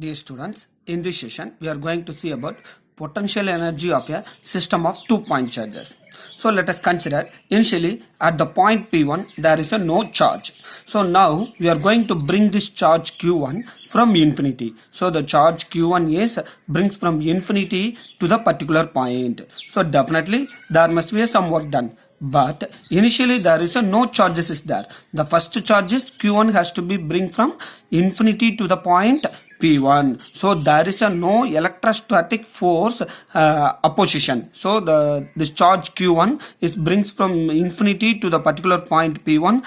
Dear students, in this session we are going to see about potential energy of a system of 2-point charges. So let us consider initially at the point P1 there is a no charge. So now we are going to bring this charge Q1 from infinity. So the charge Q1 is brings from infinity to the particular point. So definitely there must be some work done. But initially there is a no charges is there. The first charge is Q1 has to be bring from infinity to the point P1. So there is a no electrostatic force opposition. So this charge Q1 is brings from infinity to the particular point P1.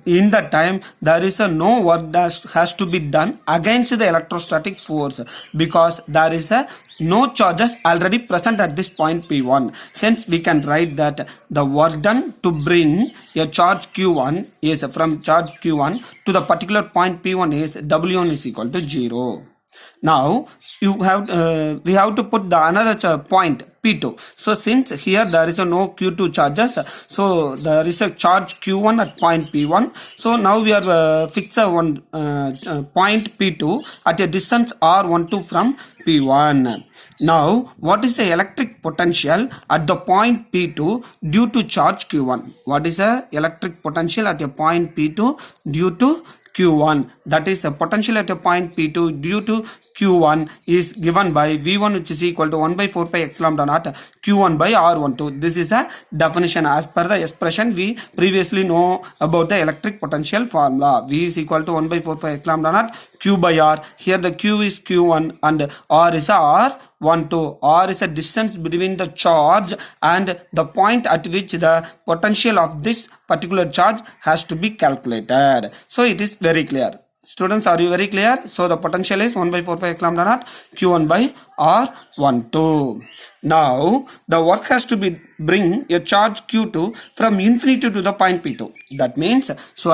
In that time there is a no work that has to be done against the electrostatic force, because there is a no charges already present at this point P1. Hence we can write that the work done to bring a charge Q1 is from charge Q1 to the particular point P1 is W1 is equal to 0. Now we have to put the another point P2. So since here there is a no Q2 charges, so there is a charge Q1 at point P1. So now we are fix one point P2 at a distance R12 from P1. Now what is the electric potential at the point P2 due to charge Q1? What is the electric potential at a point P2 due to Q1? That is the potential at a point P2 due to Q1 is given by V1, which is equal to 1 by 4 pi epsilon naught Q1 by R12. This is a definition as per the expression we previously know about the electric potential formula. V is equal to 1 by 4 pi epsilon naught Q by R. Here the Q is Q1 and R is R12. R is a distance between the charge and the point at which the potential of this particular charge has to be calculated. So it is very clear. Students, are you very clear? So the potential is 1 by 4 pi epsilon naught Q1 by R12. Now the work has to be bring a charge Q2 from infinity to the point P2. That means so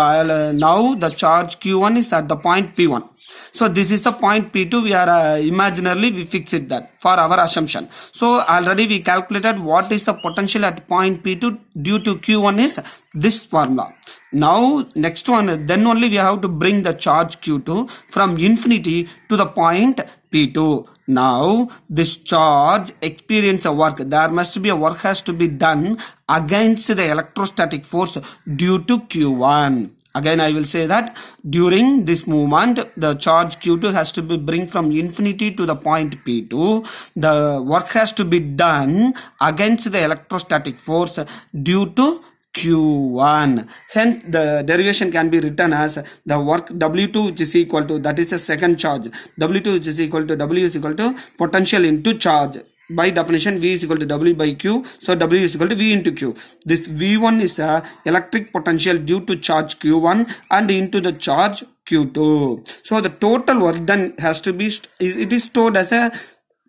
now the charge Q1 is at the point P1. So this is the point P2. We are imaginarily we fix it that for our assumption. So already we calculated what is the potential at point P2 due to Q1 is this formula. Now next one, then only we have to bring the charge Q2 from infinity to the point P2. Now this charge experience a work. There must be a work has to be done against the electrostatic force due to Q1. Again I will say that during this movement the charge Q2 has to be bring from infinity to the point P2. The work has to be done against the electrostatic force due to Q1. Hence the derivation can be written as the work W2, which is equal to, that is a second charge, W2 which is equal to W is equal to potential into charge. By definition V is equal to W by Q. So W is equal to V into Q. This V1 is a electric potential due to charge Q1 and into the charge Q2. So the total work done has to be, it is stored as a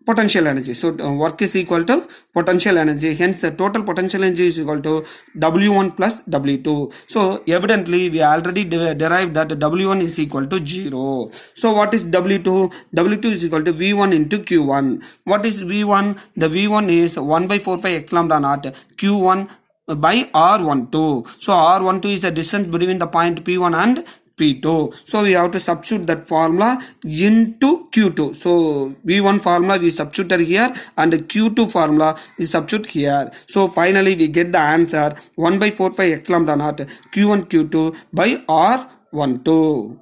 potential energy. So work is equal to potential energy. Hence the total potential energy is equal to W1 plus W2. So evidently we already derived that W1 is equal to 0. So what is W2? W2 is equal to V1 into Q1. What is V1? The V1 is 1 by 4 pi epsilon naught Q1 by R12. So R12 is the distance between the point P1 and P2. So we have to substitute that formula into Q2. So V1 formula we substituted here and the Q2 formula is substitute here. So finally we get the answer 1 by 4 pi epsilon naught Q1 Q2 by R12.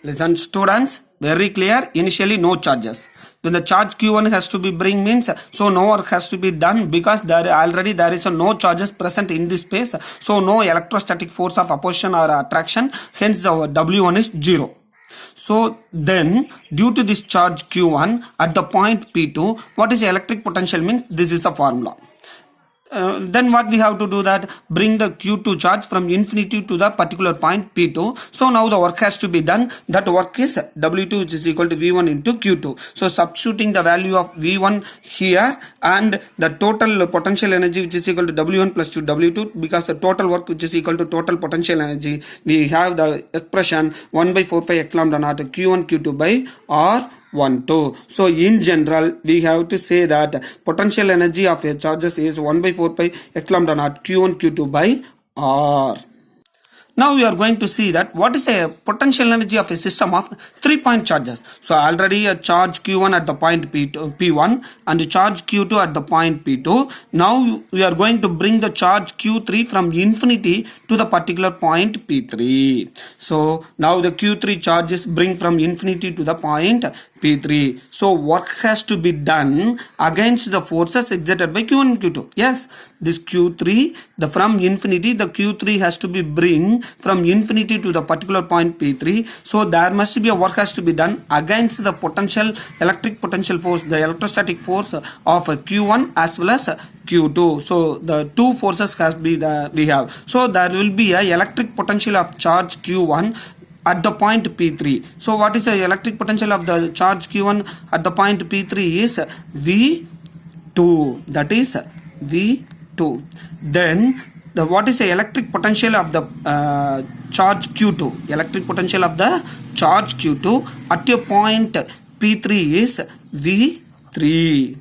Listen students, very clear. Initially no charges. When the charge Q1 has to be bring means so no work has to be done, because there is a no charges present in this space. So no electrostatic force of opposition or attraction. Hence the W1 is 0. So then due to this charge Q1 at the point P2, what is the electric potential means? This is the formula. Then what we have to do that bring the Q2 charge from infinity to the particular point P2. So now the work has to be done. That work is W2, which is equal to V1 into Q2. So substituting the value of V1 here and the total potential energy, which is equal to W1 plus 2 W2, because the total work which is equal to total potential energy, we have the expression 1 by 4 pi epsilon naught Q1 Q2 by R12. So in general we have to say that potential energy of a charges is 1 by 4 pi epsilon naught Q1 Q2 by R. Now we are going to see that what is a potential energy of a system of 3-point charges. So already a charge Q1 at the point P1 and a charge Q2 at the point P2. Now we are going to bring the charge Q3 from infinity to the particular point P3. So now the Q3 charges bring from infinity to the point P3. So work has to be done against the forces exerted by Q1 and Q2. Yes, this Q3, from infinity, the Q3 has to be bring from infinity to the particular point P3. So there must be a work has to be done against the potential, electric potential force, the electrostatic force of Q1 as well as Q2. So the two forces has be we have. So there will be a electric potential of charge Q1 at the point P3. So what is the electric potential of the charge Q1 at the point P3 is V2. That is V2. Then what is the electric potential of the charge Q2? Electric potential of the charge Q2 at your point P3 is V3.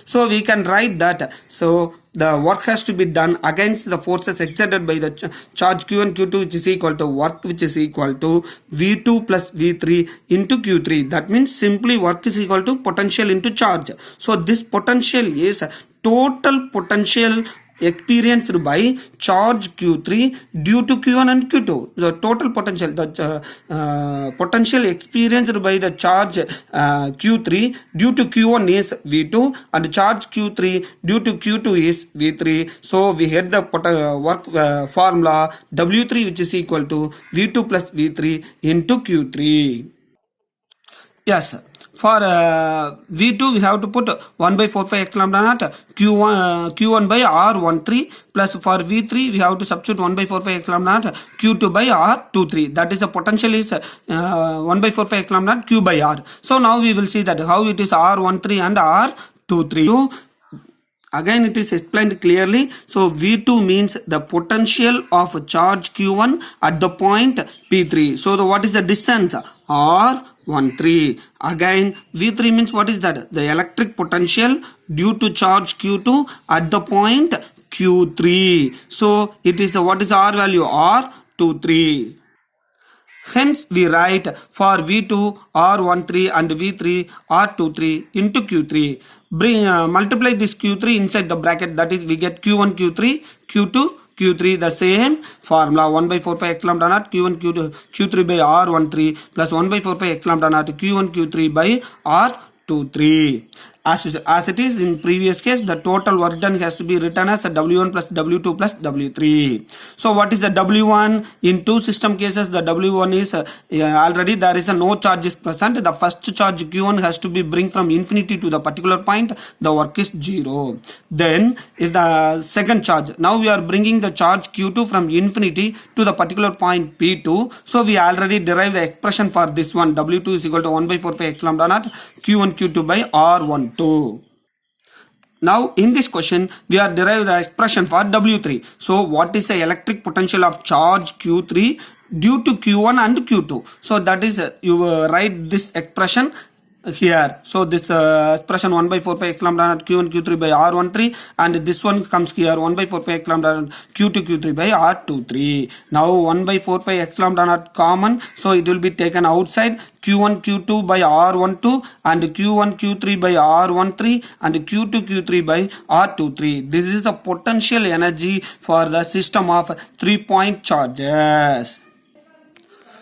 So we can write that. So the work has to be done against the forces exerted by the charge Q1 Q2, which is equal to work which is equal to V2 plus V3 into Q3. That means simply work is equal to potential into charge. So this potential is total potential experienced by charge Q3 due to Q1 and Q2. The total potential, the potential experienced by the charge Q3 due to Q1 is V2 and charge Q3 due to Q2 is V3. So we had the work formula W3 which is equal to V2 plus V3 into Q3. Yes. For V2 we have to put 1 by 4 pi epsilon naught Q1 by R13 plus for V3 we have to substitute 1 by 4 pi epsilon naught Q2 by R23. That is the potential is 1 by 4 pi epsilon naught Q by R. So now we will see that how it is R13 and R23. Again it is explained clearly. So V2 means the potential of charge Q1 at the point P3. So what is the distance? R13. Again V3 means what is that? The electric potential due to charge Q2 at the point Q3. So it is what is the R value? R23. Hence we write for V2 R13 and V3 R23 into Q3. Multiply this Q3 inside the bracket, that is we get Q1 Q3 Q2 Q3, the same formula 1 by 4 pi epsilon naught Q1 Q3 by R13 plus 1 by 4 pi epsilon naught Q1 Q3 by R23. As it is in previous case, the total work done has to be written as a W1 plus W2 plus W3. So what is the W1? In two system cases, the W1 is already there is no charge is present. The first charge Q1 has to be bring from infinity to the particular point. The work is 0. Then is the second charge. Now we are bringing the charge Q2 from infinity to the particular point P2. So we already derived the expression for this one. W2 is equal to 1 by 4 pi epsilon naught Q1 Q2 by R12. Now in this question we are derived the expression for W3. So what is the electric potential of charge Q3 due to Q1 and Q2? So that is you write this expression here. So this expression 1 by 4 pi epsilon naught Q1 Q3 by R13 and this one comes here 1 by 4 pi epsilon naught Q2 Q3 by R23. Now 1 by 4 pi epsilon naught common, so it will be taken outside. Q1 Q2 by R12 and Q1 Q3 by R13 and Q2 Q3 by R23. This is the potential energy for the system of 3-point charges.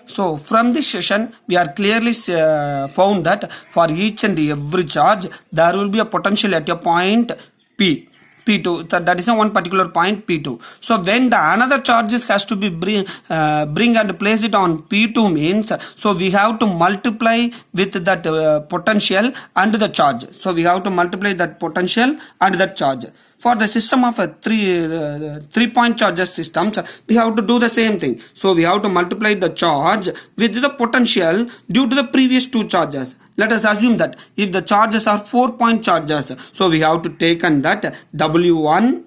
So from this session we are clearly found that for each and every charge there will be a potential at a point P2. That is one particular point P2. So when the another charges has to be bring and place it on P2 means, so we have to multiply with that potential and the charge. So we have to multiply that potential and that charge. For the system of a 3-point charges systems, we have to do the same thing. So we have to multiply the charge with the potential due to the previous two charges. Let us assume that if the charges are 4-point charges, so we have to take on that W1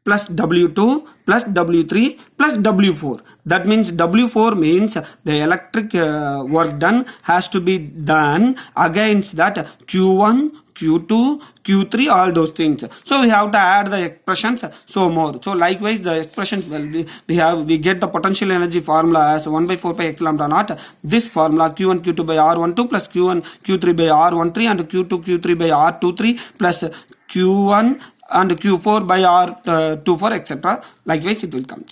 plus W2 plus W3 plus W4. That means W4 means the electric work done has to be done against that Q1, Q2, Q3, all those things. So we have to add the expressions so more. So likewise the expressions will be, we get the potential energy formula as 1 by 4 pi epsilon naught. This formula Q1 Q2 by R12 plus Q1 Q3 by R13 and Q2 Q3 by R23 plus Q1 and Q4 by R24 etc. Likewise it will come.